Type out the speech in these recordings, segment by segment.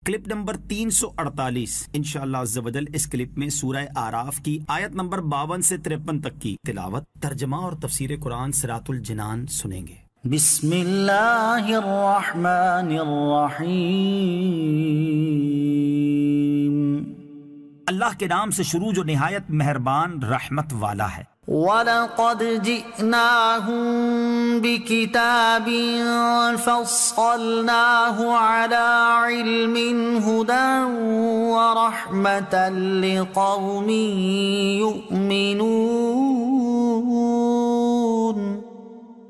Clip number 348 انشاءاللہ عز و جل اس کلپ میں سورہ اعراف کی آیت نمبر 52 سے 53 تک کی تلاوت، ترجمہ اور تفسیر قرآن صراط الجنان سنیں گے۔ بسم اللہ الرحمن الرحیم، اللہ کے نام سے شروع جو نہایت مہربان رحمت والا ہے۔ وَلَقَدْ جِئْنَاهُمْ بِكِتَابٍ فَصَّلْنَاهُ عَلَى عِلْمٍ هُدًى وَرَحْمَةً لِقَوْمٍ يُؤْمِنُونَ۔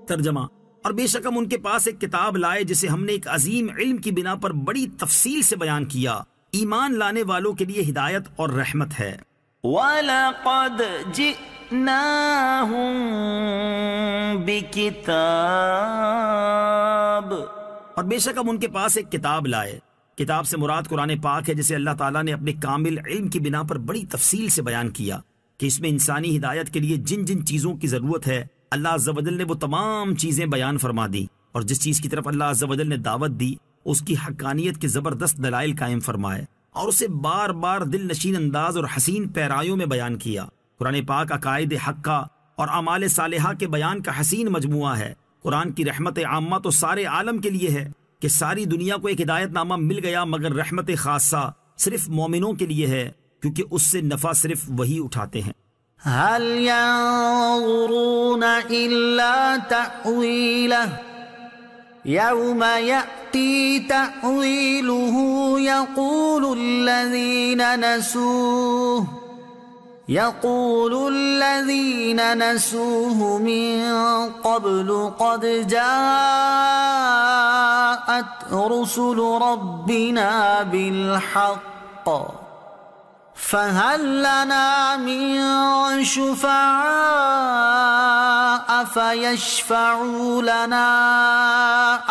ترجمہ، اور بے شک ہم ان کے پاس ایک کتاب لائے جسے ہم نے ایک عظیم علم کی بنا پر بڑی تفصیل سے بیان کیا، ایمان لانے والوں کے لیے ہدایت اور رحمت ہے۔ وَلَقَدْ جِئْنَاهُمْ بِكِتَابٍ، اور بے شک ہم ان کے پاس ایک کتاب لائے۔ کتاب سے مراد قرآن پاک ہے، جسے اللہ تعالیٰ نے اپنے کامل علم کی بنا پر بڑی تفصیل سے بیان کیا کہ اس میں انسانی ہدایت کے لیے جن جن چیزوں کی ضرورت ہے اللہ عز و جل نے وہ تمام چیزیں بیان فرما دی، اور جس چیز کی طرف اللہ عز و جل نے دعوت دی اس کی حقانیت کے زبردست دلائل قائم فرمائے، اور اسے بار بار دل نشین انداز اور حسین پیرایوں میں بیان کیا۔ قرآن پاک عقائد حقہ اور اعمال صالحہ کے بیان کا حسین مجموعہ ہے۔ قرآن کی رحمت عامہ تو سارے عالم کے لیے ہے کہ ساری دنیا کو ایک ہدایت نامہ مل گیا، مگر رحمت خاصہ صرف مومنوں کے لیے ہے، کیونکہ اس سے نفع صرف وہی اٹھاتے ہیں۔ هل ينظرون إلا تأويله يوم يأتي تأويله يقول الذين نسوه من قبل قد جاءت رسل ربنا بالحق فهل لنا من شفعاء فيشفعوا لنا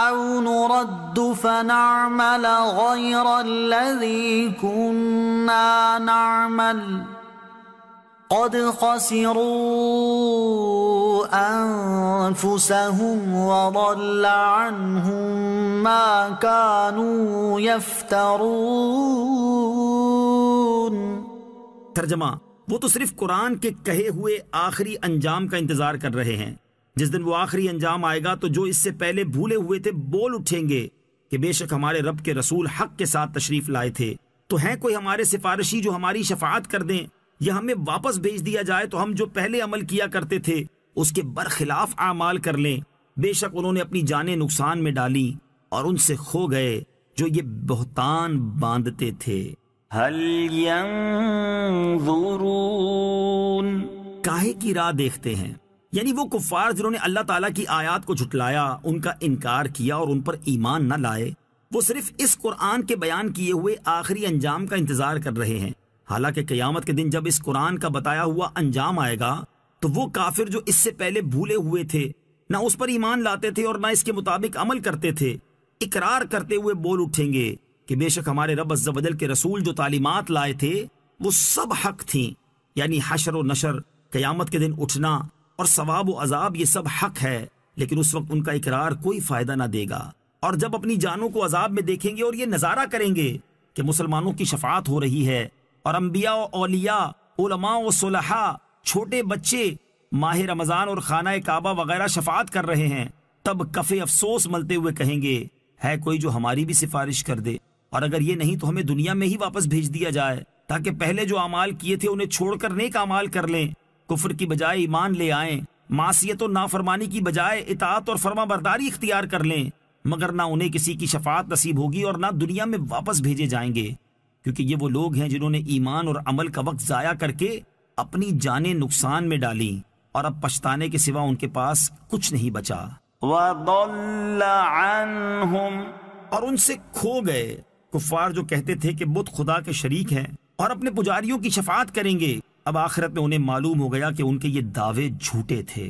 أو نرد فنعمل غير الذي كنا نعمل قد خسروا أنفسهم وضل عنهم ما كانوا يفترون۔ ترجمہ، وہ تو صرف قرآن کے کہے ہوئے آخری انجام کا انتظار کر رہے ہیں۔ جس دن وہ آخری انجام آئے گا تو جو اس سے پہلے بھولے ہوئے تھے بول اٹھیں گے کہ بے شک ہمارے رب کے رسول حق کے ساتھ تشریف لائے تھے، تو ہیں کوئی ہمارے سفارشی جو ہماری شفاعت کر دیں، یا ہمیں واپس بھیج دیا جائے تو ہم جو پہلے عمل کیا کرتے تھے اس کے برخلاف اعمال کر لیں۔ بے شک انہوں نے اپنی جانیں نقصان میں ڈالی اور ان سے کھو گئے جو یہ بہتان باندھتے تھے۔ هل ينظرون، کاہے کی راہ دیکھتے ہیں، یعنی وہ کفار جنہوں نے اللہ تعالیٰ کی آیات کو جھٹلایا، ان کا انکار کیا اور ان پر ایمان نہ لائے، وہ صرف اس قرآن کے بیان کیے ہوئے آخری انجام کا انتظار کر رہے ہیں۔ حالانکہ قیامت کے دن جب اس قرآن کا بتایا ہوا انجام آئے گا تو وہ کافر جو اس سے پہلے بھولے ہوئے تھے، نہ اس پر ایمان لاتے تھے اور نہ اس کے مطابق عمل کرتے تھے، اقرار کرتے ہوئے بول اٹھیں گے کہ بے شک ہمارے رب عز و جل کے رسول جو تعلیمات لائے تھے وہ سب حق تھیں، یعنی حشر و نشر، قیامت کے دن اٹھنا اور ثواب و عذاب، یہ سب حق ہے، لیکن اس وقت ان کا اقرار کوئی فائدہ نہ دے گا۔ اور جب اپنی جانوں کو عذاب میں دیکھیں گے اور یہ نظارہ کریں گے کہ مسلمانوں کی شفاعت ہو رہی ہے اور انبیاء و اولیاء، علماء و صلحاء، چھوٹے بچے ماہ رمضان اور خانہ کعبہ وغیرہ شفاعت کر رہے ہیں، تب کف افسوس ملتے ہوئے کہیں گے ہے کوئی جو ہماری بھی سفارش کر دے، اور اگر یہ نہیں تو ہمیں دنیا میں ہی واپس بھیج دیا جائے تاکہ پہلے جو اعمال کیے تھے انہیں چھوڑ کر نیک اعمال کر لیں، کفر کی بجائے ایمان لے آئیں، معصیت و نافرمانی کی بجائے اطاعت اور فرما برداری اختیار کر لیں، مگر نہ انہیں کسی کی شفاعت نصیب ہوگی اور نہ دنیا میں واپس بھیجے جائیں گے، کیونکہ یہ وہ لوگ ہیں جنہوں نے ایمان اور عمل کا وقت ضائع کر کے اپنی جانیں نقصان میں ڈالی، اور اب پچھتانے کے سوا ان کے پاس کچھ نہیں بچا۔ وَضَلَّ عَنْهُمْ، اور ان سے کھو گئے۔ کفار جو کہتے تھے کہ بت خدا کے شریک ہیں اور اپنے پجاریوں کی شفاعت کریں گے، اب آخرت میں انہیں معلوم ہو گیا کہ ان کے یہ دعوے جھوٹے تھے۔